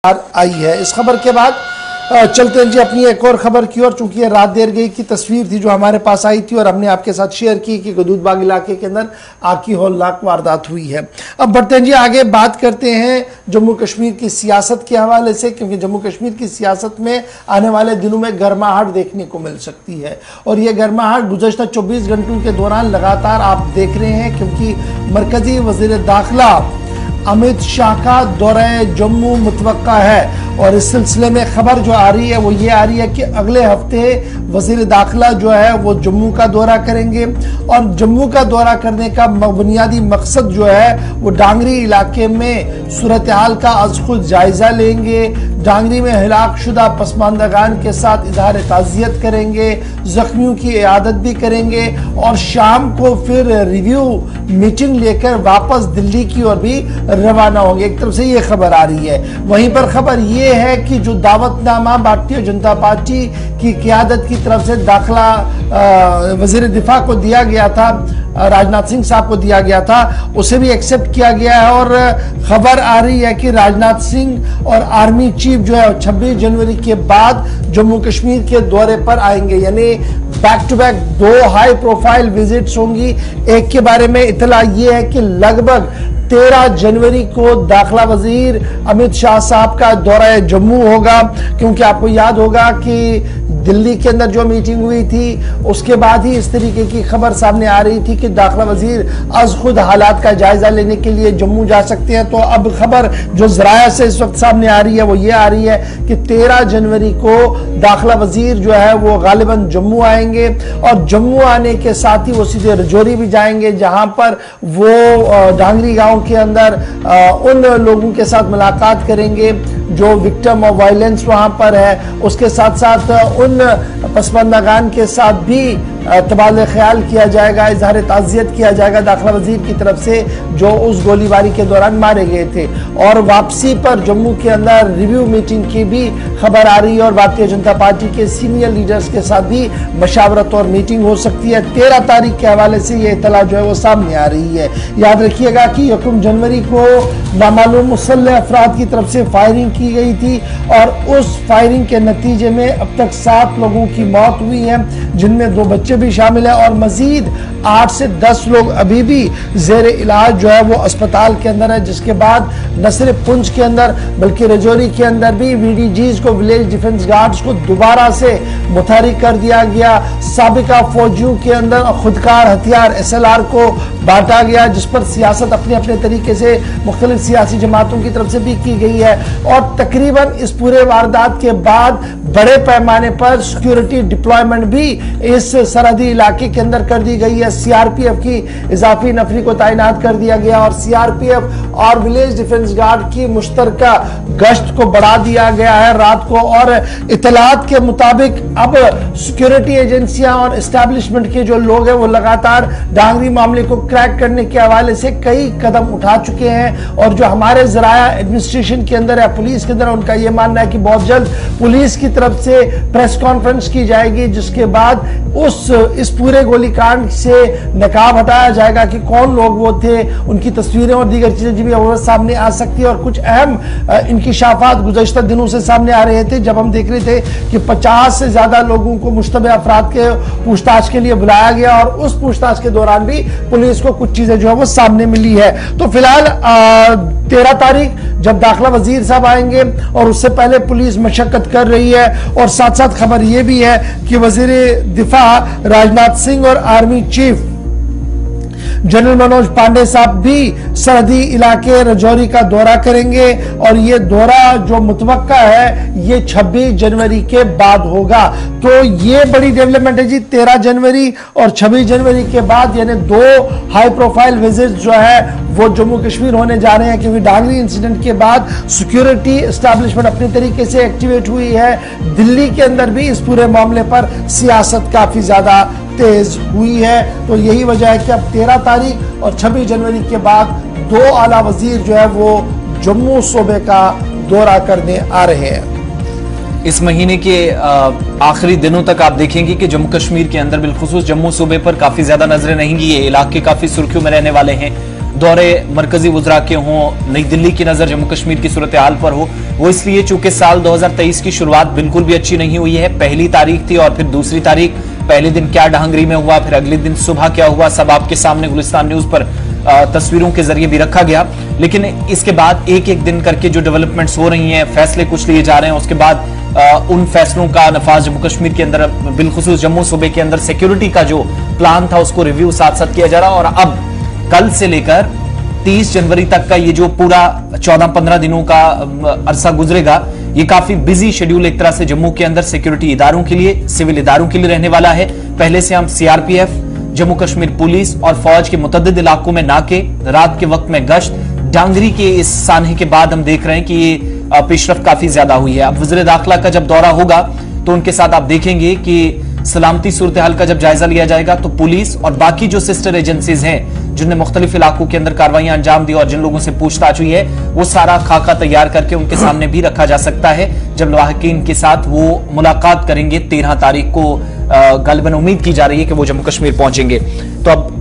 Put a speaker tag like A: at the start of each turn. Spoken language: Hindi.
A: आई है। इस खबर के बाद चलते हैं जी अपनी एक और खबर की ओर। चूंकि ये रात देर गई की तस्वीर थी जो हमारे पास आई थी और हमने आपके साथ शेयर की कि गदूदबाग इलाके के अंदर आग की हौलनाक वारदात हुई है। अब बढ़ते हैं जी आगे, बात करते हैं जम्मू कश्मीर की सियासत के हवाले से, क्योंकि जम्मू कश्मीर की सियासत में आने वाले दिनों में गर्माहट देखने को मिल सकती है। और ये गर्माहट गुज़श्ता 24 घंटों के दौरान लगातार आप देख रहे हैं, क्योंकि मरकजी वज़ीर दाखिला अमित शाह का दौरे जम्मू मुतवक्का है। और इस सिलसिले में खबर जो आ रही है वो ये आ रही है कि अगले हफ्ते वजीर दाखिला जो है वो जम्मू का दौरा करेंगे। और जम्मू का दौरा करने का बुनियादी मकसद जो है वो डांगरी इलाके में सूरत हाल का अज खुद जायजा लेंगे। डांगरी में हिलाकशुदा पसमानदगान के साथ इजहार ताज़ियत करेंगे, जख्मियों की इयादत भी करेंगे और शाम को फिर रिव्यू मीटिंग लेकर वापस दिल्ली की ओर भी रवाना होंगे। एक तरफ से ये खबर आ रही है। वहीं पर खबर ये है कि जो दावतनामा भारतीय जनता पार्टी की क़यादत की तरफ से दाखिला वज़ीर दिफा को दिया गया था, राजनाथ सिंह साहब को दिया गया था, उसे भी एक्सेप्ट किया गया है। और खबर आ रही है कि राजनाथ सिंह और आर्मी चीफ जो है 26 जनवरी के बाद जम्मू कश्मीर के दौरे पर आएंगे। यानी back to back 2 high profile visits होंगी। एक के बारे में इतला ये है कि लगभग 13 जनवरी को दाखिला वजीर अमित शाह साहब का दौरा जम्मू होगा, क्योंकि आपको याद होगा कि दिल्ली के अंदर जो मीटिंग हुई थी उसके बाद ही इस तरीके की खबर सामने आ रही थी कि दाखिला वजीर आज खुद हालात का जायजा लेने के लिए जम्मू जा सकते हैं। तो अब खबर जो ज़राया से इस वक्त सामने आ रही है वो ये आ रही है कि 13 जनवरी को दाखिला वजीर जो है वो गालिबन जम्मू आएंगे। और जम्मू आने के साथ ही वो सीधे रजौरी भी जाएंगे, जहां पर वो डांगरी गांव के अंदर उन लोगों के साथ मुलाकात करेंगे जो विक्टिम ऑफ वायलेंस वहां पर है। उसके साथ साथ उन पसमानदगान के साथ भी तबादला ख्याल किया जाएगा, इजहार ताज़ियत किया जाएगा दाखिला वजीर की तरफ से जो उस गोलीबारी के दौरान मारे गए थे। और वापसी पर जम्मू के अंदर रिव्यू मीटिंग की भी खबर आ रही है और भारतीय जनता पार्टी के सीनियर लीडर्स के साथ भी मशावरत और मीटिंग हो सकती है। 13 तारीख के हवाले से ये इतला जो है वो सामने आ रही है। याद रखिएगा कि 1 जनवरी को नामालूम मुसल्लह अफराद की तरफ से फायरिंग की गई थी और उस फायरिंग के नतीजे में अब तक 7 लोगों की मौत हुई है, जिनमें 2 बच्चे भी शामिल है और मजीद 8 से 10 लोग अभी भी जेर इलाज जो है वो अस्पताल के अंदर है। जिसके बाद न सिर्फ पुंछ के अंदर बल्कि रजौरी के अंदर भी VDGs को, विलेज डिफेंस गार्ड्स को दोबारा से मुतहरिक कर दिया गया। साबिका फौजियों के अंदर खुदकार हथियार SLR को बांटा गया, जिस पर सियासत अपने अपने तरीके से मुख्तलिफ सियासी जमातों की तरफ से भी की गई है। और तकरीबन इस पूरे वारदात के बाद बड़े पैमाने पर सिक्योरिटी डिप्लॉयमेंट भी इस सरहदी इलाके के अंदर कर दी गई है। CRPF की इजाफी नफरी को तैनात कर दिया गया और CRPF और विलेज डिफेंस गार्ड की मुश्तरका गश्त को बढ़ा दिया गया है रात को। और इतलात के मुताबिक अब सिक्योरिटी एजेंसियां और एस्टैब्लिशमेंट के जो लोग हैं वो लगातार डांगरी मामले को क्रैक करने के हवाले से कई कदम उठा चुके हैं। और जो हमारे ज़राया एडमिनिस्ट्रेशन के अंदर है, पुलिस के अंदर, उनका यह मानना है कि बहुत जल्द पुलिस की तरफ से प्रेस कॉन्फ्रेंस की जाएगी, जिसके बाद इस पूरे गोलीकांड से नकाब हटाया जाएगा कि कौन लोग वो थे। उनकी तस्वीरें और दीगर चीजें भी सामने आ सकती है। और कुछ अहम इंकिशाफात गुज़श्ता दिनों से सामने आ रहे थे, जब हम देख रहे थे कि 50 से ज्यादा लोगों को मुश्तबह अफराद के पूछताछ के लिए बुलाया गया और उस पूछताछ के दौरान भी पुलिस को कुछ चीजें जो है वो सामने मिली है। तो फिलहाल 13 तारीख जब दाखिला वजीर साहब आएंगे और उससे पहले पुलिस मशक्कत कर रही है। और साथ साथ खबर यह भी है कि वजीर दिफा राजनाथ सिंह और army chief general Manoj Pande साहब भी सरहदी इलाके रजौरी का दौरा करेंगे। और ये दौरा जो मुतवक्का है ये 26 जनवरी के बाद होगा। तो ये बड़ी डेवलपमेंट है जी। 13 जनवरी और 26 जनवरी के बाद यानी 2 हाई प्रोफाइल विजिट जो है वो जम्मू कश्मीर होने जा रहे हैं, क्योंकि डांगरी इंसिडेंट के बाद सिक्योरिटी एस्टैब्लिशमेंट अपने तरीके से एक्टिवेट हुई है। दिल्ली के अंदर भी इस पूरे मामले पर सियासत काफी ज्यादा तेज हुई है। तो यही वजह है कि अब 13 तारीख और 26 जनवरी के बाद 2 आला वजीर जो है वो जम्मू सूबे का दौरा करने आ रहे हैं।
B: इस महीने के आखिरी दिनों तक आप देखेंगे कि जम्मू कश्मीर के अंदर बिलखुसूस जम्मू सूबे पर काफी ज्यादा नजरें रहेंगी। ये इलाके काफी सुर्खियों में रहने वाले हैं। दौरे मरकजी वज़रा के हों, नई दिल्ली की नजर जम्मू कश्मीर की सूरत हाल पर हो, वो इसलिए चूंकि साल 2023 की शुरुआत बिल्कुल भी अच्छी नहीं हुई है। पहली तारीख थी और फिर दूसरी तारीख, पहले दिन क्या ढांगरी में हुआ, फिर अगले दिन सुबह क्या हुआ, सब आपके सामने गुलिस्तान न्यूज पर तस्वीरों के जरिए भी रखा गया। लेकिन इसके बाद एक एक दिन करके जो डेवलपमेंट्स हो रही हैं, फैसले कुछ लिए जा रहे हैं, उसके बाद उन फैसलों का नफाज जम्मू कश्मीर के अंदर, बिलखुसूस जम्मू सूबे के अंदर सिक्योरिटी का जो प्लान था उसको रिव्यू साथ साथ किया जा रहा है। और अब कल से लेकर 30 जनवरी तक का ये जो पूरा 14-15 दिनों का अरसा गुजरेगा, ये काफी बिजी शेड्यूल एक तरह से जम्मू के अंदर सिक्योरिटी इदारों के लिए, सिविल इदारों के लिए रहने वाला है। पहले से हम सीआरपीएफ, जम्मू कश्मीर पुलिस और फौज के मुतद्दिद इलाकों में नाके, रात के वक्त में गश्त, डांगरी के इस सानहे के बाद हम देख रहे हैं कि ये पेशरफ्त काफी ज्यादा हुई है। अब वज़ीर दाखिला का जब दौरा होगा तो उनके साथ आप देखेंगे कि सलामती सूरत हाल का जब जायजा लिया जाएगा तो पुलिस और बाकी जो सिस्टर एजेंसीज हैं जिनने मुख्तलिफ इलाकों के अंदर कार्रवाइयां अंजाम दी और जिन लोगों से पूछताछ हुई है, वो सारा खाका तैयार करके उनके सामने भी रखा जा सकता है जब लाहिकीन के साथ वो मुलाकात करेंगे 13 तारीख को। गालिबन उम्मीद की जा रही है कि वो जम्मू कश्मीर पहुंचेंगे। तो अब